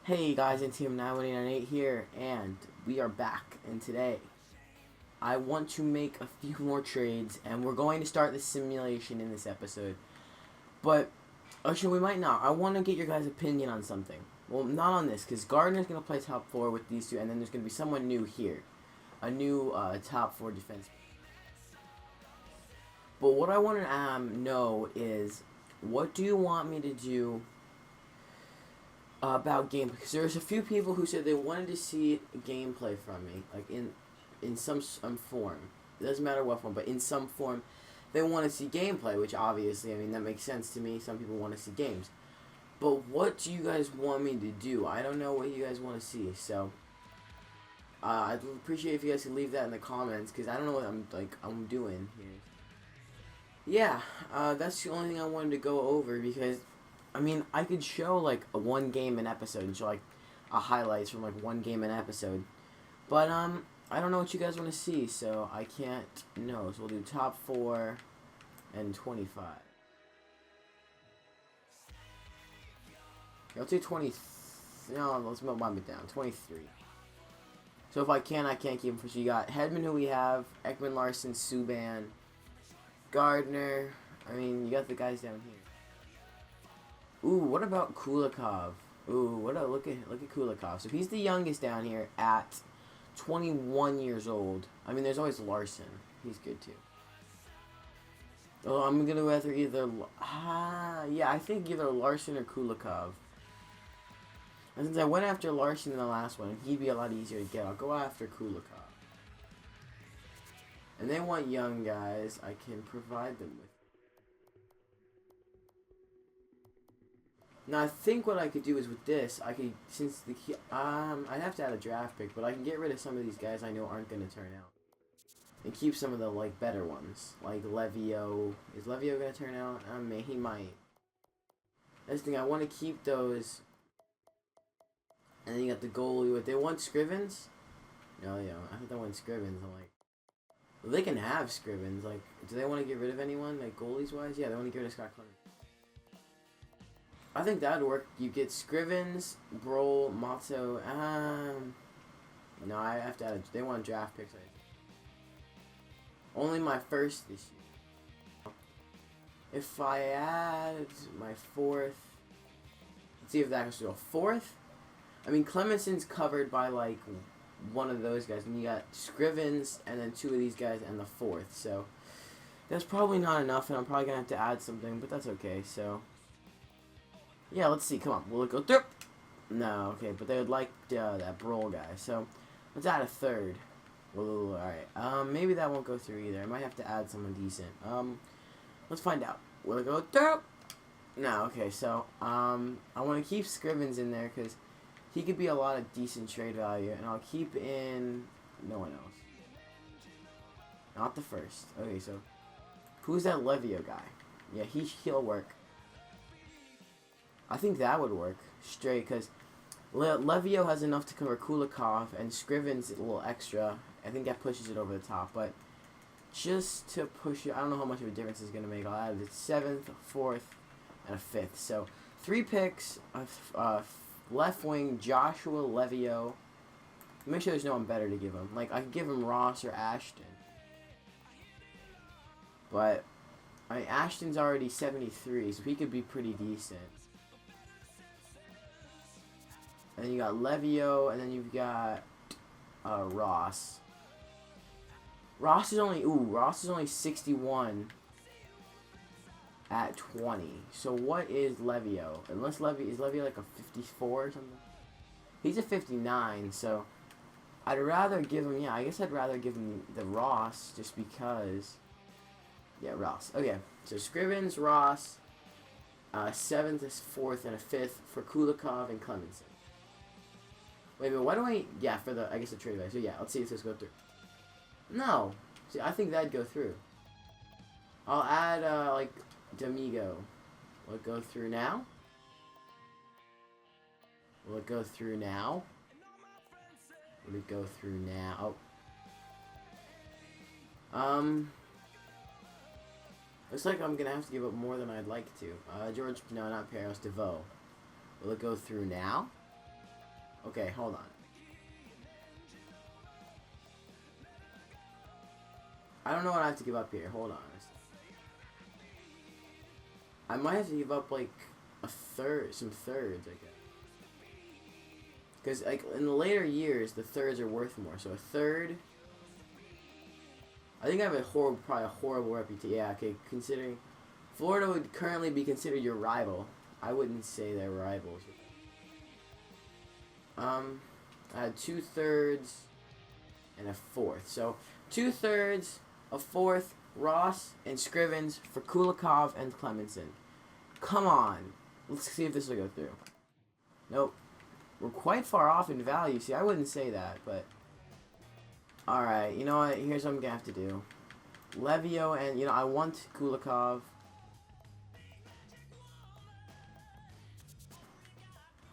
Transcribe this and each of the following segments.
Hey guys, it's Team 91898 here, and we are back. And today, I want to make a few more trades, and we're going to start the simulation in this episode. But actually, we might not. I want to get your guys' opinion on something. Well, not on this, because Gardner's going to play top four with these two, and then there's going to be someone new here, a new top four defense. But what I want to know is, what do you want me to do about gameplay? Because there's a few people who said they wanted to see gameplay from me, like in some form. It doesn't matter what form, but in some form, they want to see gameplay. Which obviously, I mean, that makes sense to me. Some people want to see games, but what do you guys want me to do? I don't know what you guys want to see, so I'd appreciate if you guys could leave that in the comments, because I don't know what I'm doing here. Yeah, that's the only thing I wanted to go over, because I mean, I could show like a one game an episode and show like a highlights from like one game an episode, but I don't know what you guys want to see, so I can't know. So we'll do top 4 and 25. I'll do 20. No, let's bump it down. 23. So if I can't keep him. So you got Hedman, who we have, Ekman, Larson, Subban, Gardner. I mean, you got the guys down here. Ooh, what about Kulikov? Ooh, look at Kulikov. So he's the youngest down here at 21 years old. I mean, there's always Larson. He's good too. Oh, I'm gonna go after yeah, I think either Larson or Kulikov. And since I went after Larson in the last one, he'd be a lot easier to get. I'll go after Kulikov. And they want young guys. I can provide them with. Now I think what I could do is with this, I could I'd have to add a draft pick, but I can get rid of some of these guys I know aren't gonna turn out, and keep some of the like better ones, like Levio. Is Levio gonna turn out? I mean, he might. That's the thing. I want to keep those. And then you got the goalie. What they want, Scrivens? No, yeah, I think they want Scrivens. I'm like, well, they can have Scrivens. Like, do they want to get rid of anyone, like goalies wise? Yeah, they want to get rid of Scott Clemens. I think that would work. You get Scrivens, Broll, Matzo. No, I have to add. They want draft picks. Only my first this year. If I add my fourth, let's see if that goes to a fourth. I mean, Clemenson's covered by like one of those guys, and you got Scrivens, and then two of these guys, and the fourth. So that's probably not enough, and I'm probably gonna have to add something, but that's okay. So. Yeah, let's see. Come on. Will it go through? No, okay. But they would like that Broll guy. So, let's add a third. Alright. Maybe that won't go through either. I might have to add someone decent. Let's find out. Will it go through? No, okay. So, I want to keep Scrivens in there because he could be a lot of decent trade value. And I'll keep in no one else. Not the first. Okay, so who's that Levio guy? Yeah, he'll work. I think that would work straight because Levio has enough to cover Kulikov, and Scrivens a little extra. I think that pushes it over the top, but just to push it, I don't know how much of a difference it's going to make. I'll add a 7th, 4th, and a 5th. So 3 picks, left wing Joshua Levio. Make sure there's no one better to give him. Like, I could give him Ross or Ashton. But, I mean, Ashton's already 73, so he could be pretty decent. And then you got Levio, and then you've got Ross. Ross is only 61 at 20. So what is Levio? Unless is Levio like a 54 or something? He's a 59, so I'd rather give him, I guess I'd rather give him the Ross just because. Yeah, Ross. Okay, so Scrivens, Ross, 7th, 4th, and a 5th for Kulikov and Clemenson. Wait, but why do I... Yeah, for the... I guess the trade value. So, yeah, let's see if this goes through. No. See, I think that'd go through. I'll add, like, D'Amigo. Will it go through now? Will it go through now? Will it go through now? Oh. Looks like I'm gonna have to give up more than I'd like to. George... No, not Peros. DeVoe. Will it go through now? Okay, hold on. I don't know what I have to give up here. Hold on. I might have to give up like some thirds, I guess. Because like in the later years, the thirds are worth more. So a third. I think I have probably a horrible reputation. Yeah, okay. Considering Florida would currently be considered your rival, I wouldn't say they're rivals. I had 2/3 and a fourth. So 2/3, a fourth, Ross and Scrivens for Kulikov and Clemenson. Come on. Let's see if this will go through. Nope. We're quite far off in value. See, I wouldn't say that, but... Alright, you know what? Here's what I'm going to have to do. Levio and, I want Kulikov.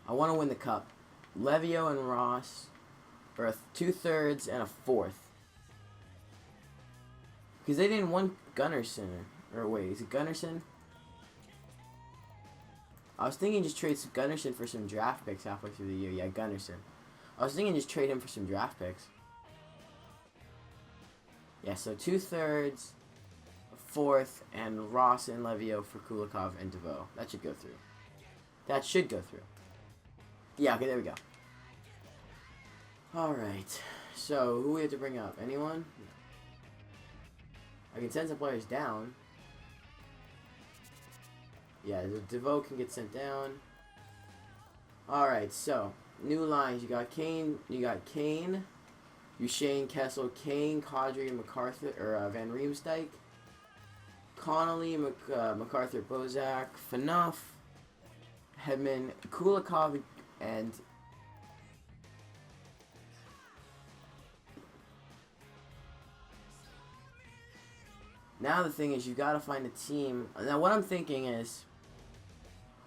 I want to win the cup. Levio and Ross are a 2/3 and a fourth. Because they didn't want Gunnarsson. Or wait, is it Gunnarsson? I was thinking just trade Gunnarsson for some draft picks halfway through the year. Yeah, Gunnarsson. I was thinking just trade him for some draft picks. Yeah, so 2/3, a fourth, and Ross and Levio for Kulikov and DeVoe. That should go through. That should go through. Yeah, okay, there we go. Alright. So, who we have to bring up? Anyone? No. I can send some players down. Yeah, the DeVoe can get sent down. Alright, so, new lines. You got Kane, Duchesne, Kessel, Kane, Kadri, MacArthur, or Van Riemsdyk, Connolly, MacArthur, Bozak, Phaneuf, Hedman, Kulikov, and now the thing is you got to find a team. Now what I'm thinking is,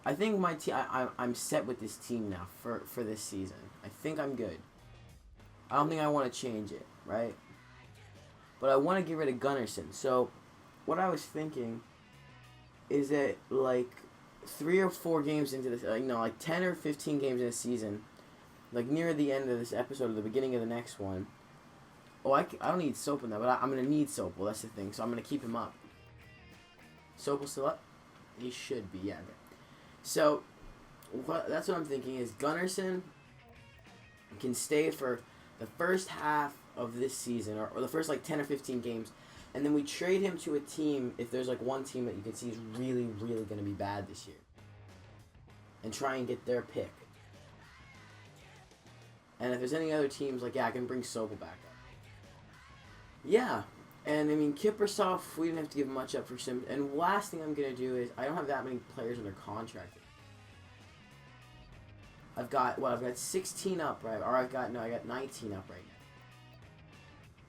I think my team. I'm set with this team now for this season. I think I'm good. I don't think I want to change it, right? But I want to get rid of Gunnarsson. So, what I was thinking is that like 3 or 4 games into this, like 10 or 15 games in a season, like near the end of this episode or the beginning of the next one. Oh, I don't need Sopel now, but I'm gonna need Sopel. That's the thing. So I'm gonna keep him up. Sopel still up? He should be, yeah. Okay. So, that's what I'm thinking is Gunnarsson can stay for the first half of this season, or the first like 10 or 15 games, and then we trade him to a team if there's like one team that you can see is really, really going to be bad this year, and try and get their pick. And if there's any other teams, like, yeah, I can bring Sobel back up. Yeah, and I mean, Kiprusoff, we didn't have to give much up for Sims. And last thing I'm going to do is, I don't have that many players under contract. I've got 16 up, right? Or I got 19 up right now.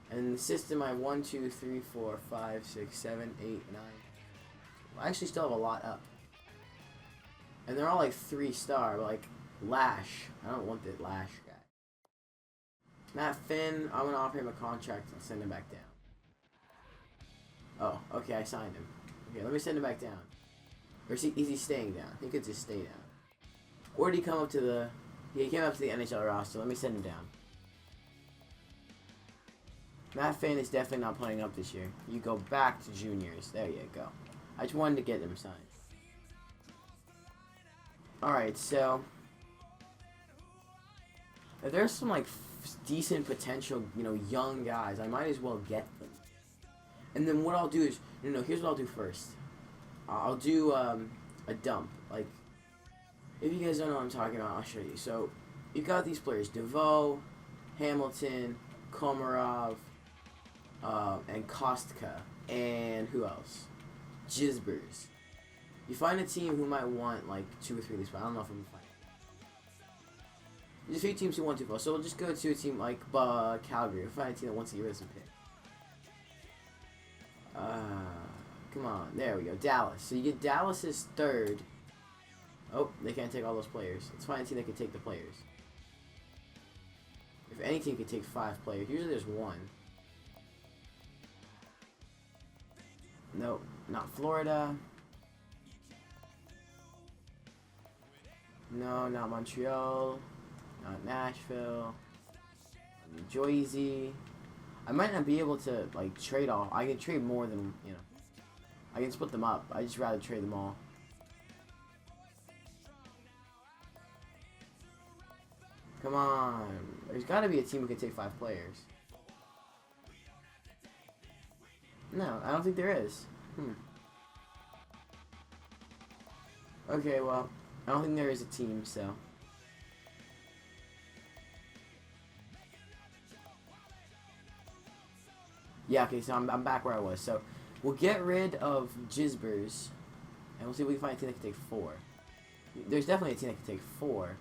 And in the system, I have 1, 2, 3, 4, 5, 6, 7, 8, 9. I actually still have a lot up. And they're all like 3-star, like Lash. I don't want the Lash guy. Matt Finn, I'm going to offer him a contract and send him back down. Oh, okay, I signed him. Okay, let me send him back down. Or is he staying down? He could just stay down. Or did he come up to the... Yeah, he came up to the NHL roster. Let me send him down. Matt Finn is definitely not playing up this year. You go back to juniors. There you go. I just wanted to get him signed. Alright, so... if there's some, like, decent potential, young guys, I might as well get them. And then what I'll do is... here's what I'll do first. I'll do, a dump. Like... if you guys don't know what I'm talking about, I'll show you. So, you've got these players. DeVoe, Hamilton, Komarov, and Kostka. And who else? Jisbers. You find a team who might want, like, 2 or 3 of these, but I don't know if I'm going to find it. There's a few teams who want to, so we'll just go to a team like Calgary. We'll find a team that wants to get rid of some picks. Come on. There we go. Dallas. So you get Dallas's third. Oh, they can't take all those players. Let's find a team that can take the players. If any team can take 5 players, usually there's 1. Nope, not Florida. No, not Montreal. Nashville. New Jersey. I might not be able to like trade all. I can trade more than I can split them up. I just rather trade them all. Come on. There's got to be a team who can take 5 players. No, I don't think there is. Okay, well, I don't think there is a team, so. Yeah, okay, so I'm back where I was. So, we'll get rid of Jizbers, and we'll see if we can find a team that can take 4. There's definitely a team that can take 4.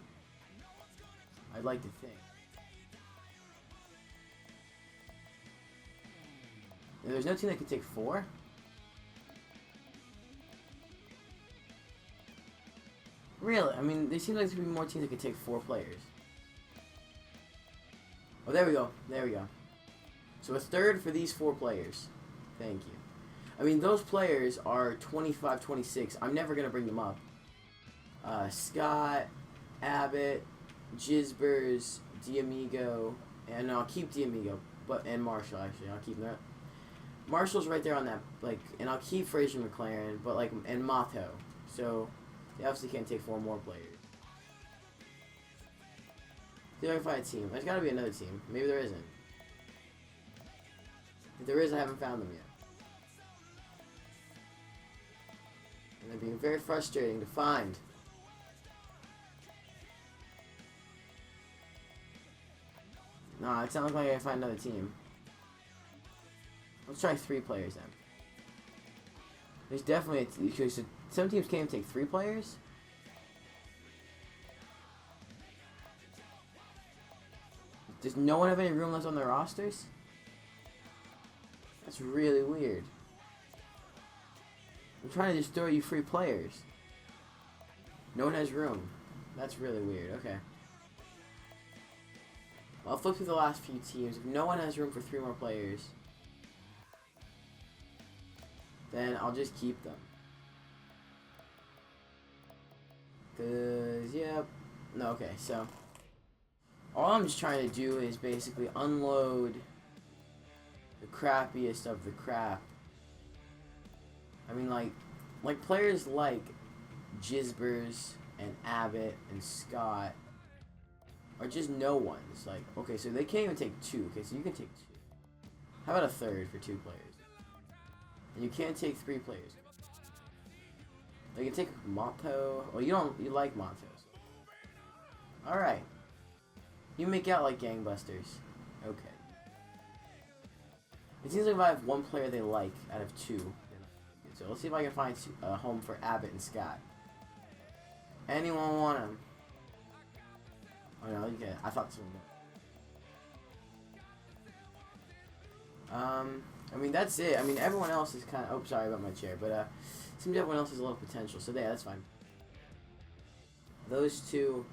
I'd like to think. There's no team that can take 4? Really? I mean, there seems like there could be more teams that could take 4 players. Oh, there we go. There we go. So a third for these 4 players. Thank you. I mean, those players are 25, 26. I'm never going to bring them up. Scott, Abbott, Jizbers, D'Amigo, and I'll keep D'Amigo, and Marshall, actually. I'll keep that. Marshall's right there on that, like, and I'll keep Frazier McLaren, but, like, and Mato. So, they obviously can't take 4 more players. See if I can find a team. There's got to be another team. Maybe there isn't. If there is, I haven't found them yet. And they're being very frustrating to find. Nah, it sounds like I can find another team. Let's try 3 players then. There's definitely because some teams can't even take 3 players. Does no one have any room left on their rosters? That's really weird. I'm trying to just throw you free players. No one has room. That's really weird. Okay. Well, I'll flip through the last few teams. If no one has room for 3 more players, then I'll just keep them. Cause, yeah. No, okay, so all I'm just trying to do is basically unload the crappiest of the crap. I mean, like players like Jizbers and Abbott and Scott are just no ones. Like, okay, so they can't even take 2. Okay, so you can take 2. How about a third for 2 players? And you can't take 3 players. They can take Mato. Well, you like Matos. Alright. You make out like gangbusters. Okay. It seems like if I have 1 player they like out of 2. So let's see if I can find a home for Abbott and Scott. Anyone want him? Oh no, you can. I thought someone would. I mean, that's it. I mean, everyone else is kind of... Oh, sorry about my chair. But, it seems everyone else has a little potential. So, yeah, that's fine. Those 2,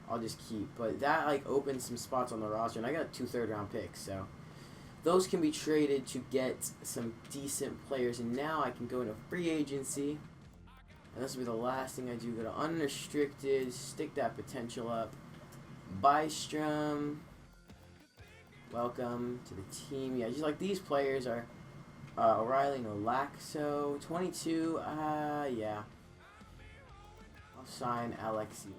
I'll just keep. But that, like, opens some spots on the roster. And I got 2 third-round picks, so... Those can be traded to get some decent players. And now I can go into free agency. And this will be the last thing I do. Go to unrestricted. Stick that potential up. Bystrom. Welcome to the team. Yeah, just like these players are O'Reilly, Nolaxo, 22. Yeah. I'll sign Alexi.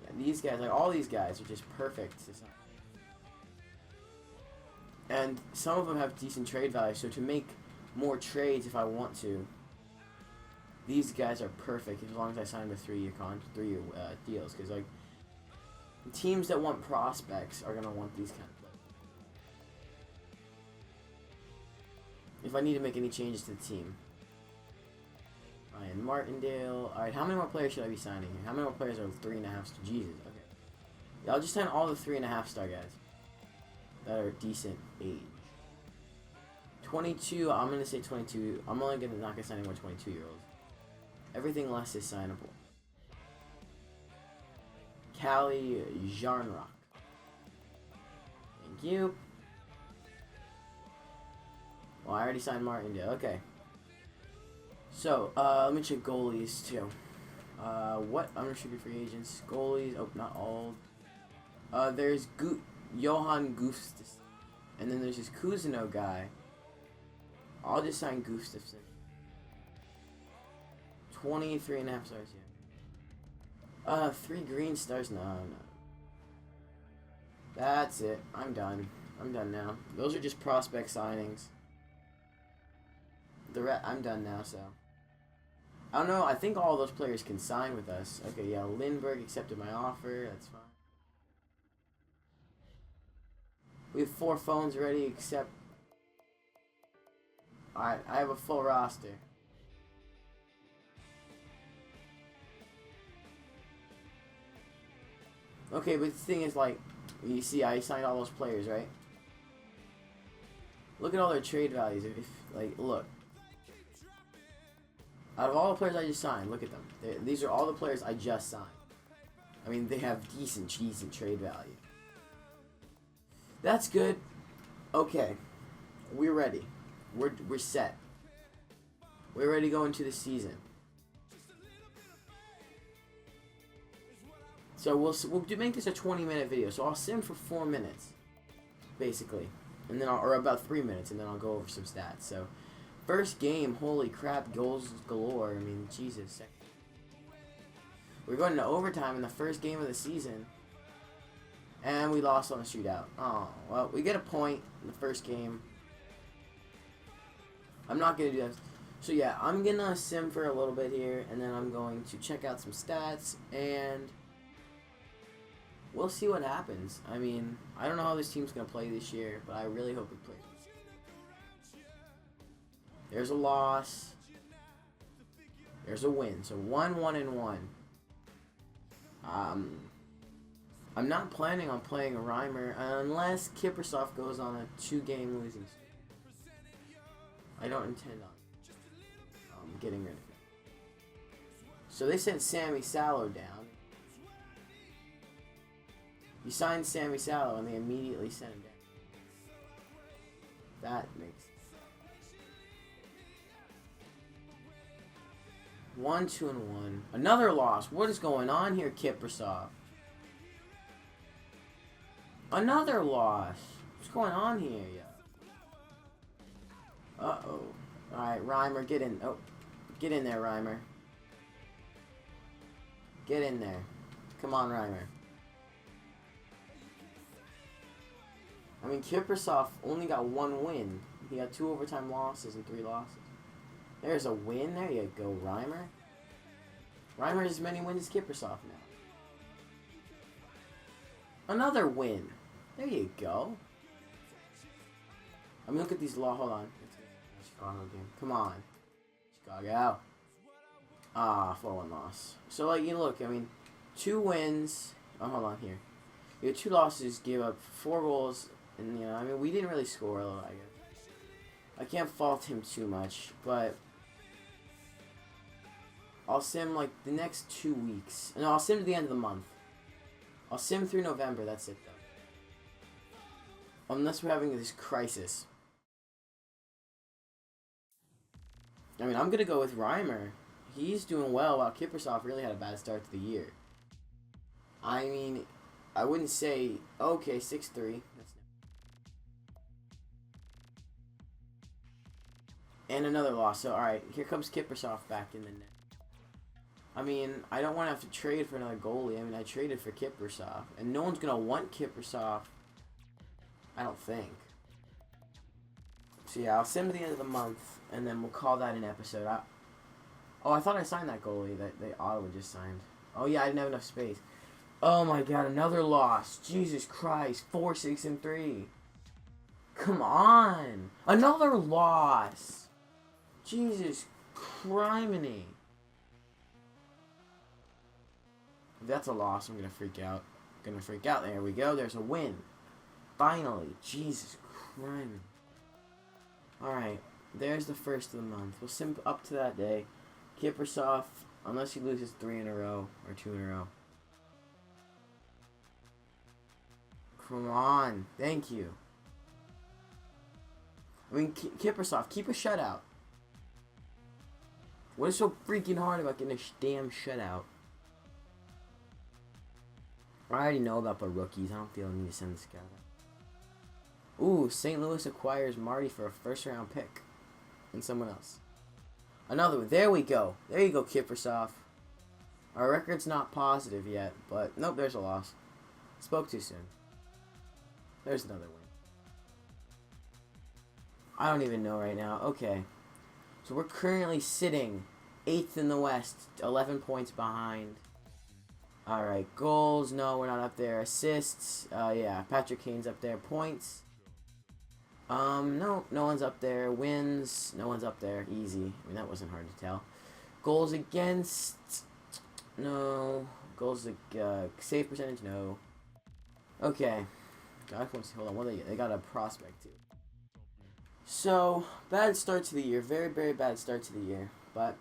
Yeah, these guys, like all these guys, are just perfect to sign. And some of them have decent trade value, so to make more trades if I want to, these guys are perfect as long as I sign with 3-year deals, because like. Teams that want prospects are going to want these kind of players. If I need to make any changes to the team. Ryan Martindale. Alright, how many more players should I be signing here? How many more players are 3.5 star? Jesus, okay. Yeah, I'll just sign all the 3.5 star guys that are decent age. 22, I'm going to say 22. I'm only not going to sign any more 22-year-olds. Everything less is signable. Cali Jarnrock. Thank you. Well, I already signed Martindale. Okay. So, let me check goalies, too. What unrestricted free agents? Goalies. Oh, not all. There's Johan Gustafsson. And then there's this Kuzino guy. I'll just sign Gustafsson. 23.5 stars, yeah. 3 green stars? No. That's it. I'm done. I'm done now. Those are just prospect signings. I'm done now, so. I don't know. I think all those players can sign with us. Okay, yeah. Lindbergh accepted my offer. That's fine. We have 4 phones ready, except... Alright, I have a full roster. Okay, but the thing is, like, you see, I signed all those players, right? Look at all their trade values. Look. Out of all the players I just signed, look at them. These are all the players I just signed. I mean, they have decent trade value. That's good. Okay. We're ready. We're set. We're ready to go into the season. So we'll make this a 20-minute video. So I'll sim for 4 minutes, basically, and then or about 3 minutes, and then I'll go over some stats. So, first game, holy crap, goals galore. I mean, Jesus. We're going into overtime in the first game of the season, and we lost on a shootout. Oh, well, we get a point in the first game. I'm not gonna do that. So yeah, I'm gonna sim for a little bit here, and then I'm going to check out some stats and. We'll see what happens. I mean, I don't know how this team's going to play this year, but I really hope it plays. There's a loss. There's a win. So 1-1-1. I'm not planning on playing a Reimer unless Kiprusoff goes on a 2-game losing streak. I don't intend on getting rid of him. So they sent Sammy Sallow down. You signed Sammy Sallow and they immediately sent him down. That makes sense. 1-2-1. Another loss. What is going on here, Kiprusoff? Another loss. What's going on here, yo? Uh-oh. Alright, Reimer, get in. Oh, get in there, Reimer. Get in there. Come on, Reimer. I mean, Kiprusoff only got 1 win. He got 2 overtime losses and 3 losses. There's a win. There you go, Reimer. Reimer has as many wins as Kiprusoff now. Another win. There you go. I mean, look at these hold on. Chicago game. Come on. Chicago. 4-1 loss. So, like, you look, I mean, 2 wins. Oh, hold on here. You had 2 losses, gave up 4 goals. And, you know, I mean, we didn't really score a lot, I guess. I can't fault him too much, but I'll sim, like, the next 2 weeks. No, I'll sim to the end of the month. I'll sim through November, that's it, though. Unless we're having this crisis. I mean, I'm going to go with Reimer. He's doing well, while Kiprusoff really had a bad start to the year. I mean, I wouldn't say, okay, 6-3. And another loss. So, alright, here comes Kiprusoff back in the net. I mean, I don't want to have to trade for another goalie. I mean, I traded for Kiprusoff. And no one's going to want Kiprusoff. I don't think. So, yeah, I'll send to the end of the month. And then we'll call that an episode. I thought I signed that goalie that Ottawa just signed. Oh, yeah, I didn't have enough space. Oh, my God, another loss. Jesus Christ. 4-6-3. Come on. Another loss. Jesus criminy. If that's a loss, I'm going to freak out. There we go. There's a win. Finally. Jesus criminy. Alright. There's the first of the month. We'll sim up to that day. Kiprusoff, unless he loses 3 in a row. Or 2 in a row. Come on. Thank you. I mean, Kiprusoff, keep a shutout. What is so freaking hard about getting a damn shutout? I already know about the rookies. I don't feel the need to send this guy. Ooh, St. Louis acquires Marty for a first-round pick. And someone else. Another one. There we go. There you go, Kiprusoff. Our record's not positive yet, but nope, there's a loss. Spoke too soon. There's another win. I don't even know right now. Okay. So we're currently sitting 8th in the West, 11 points behind. Alright, goals. No, we're not up there. Assists. Yeah, Patrick Kane's up there. Points. No one's up there. Wins. No one's up there. Easy. I mean, that wasn't hard to tell. Goals against. No. Goals, save percentage, no. Okay. Hold on, what they got a prospect too. So, bad start to the year. Very, very bad start to the year. But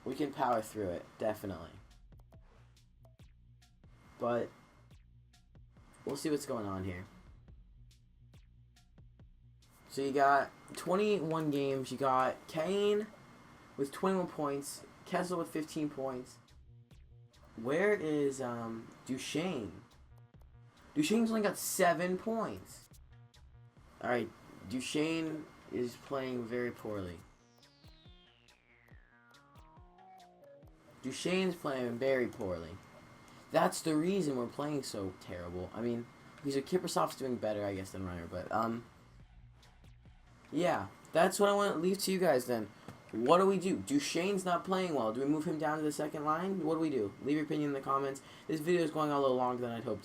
we can power through it, definitely. But we'll see what's going on here. So you got 21 games. You got Kane with 21 points. Kessel with 15 points. Where is Duchesne? Duchesne's only got 7 points. Alright, Duchesne is playing very poorly. Duchesne's playing very poorly. That's the reason we're playing so terrible. I mean, because Kiprusoff's doing better, I guess, than Reiner. But, yeah, that's what I want to leave to you guys then. What do we do? Duchesne's not playing well. Do we move him down to the second line? What do we do? Leave your opinion in the comments. This video is going on a little longer than I'd hoped.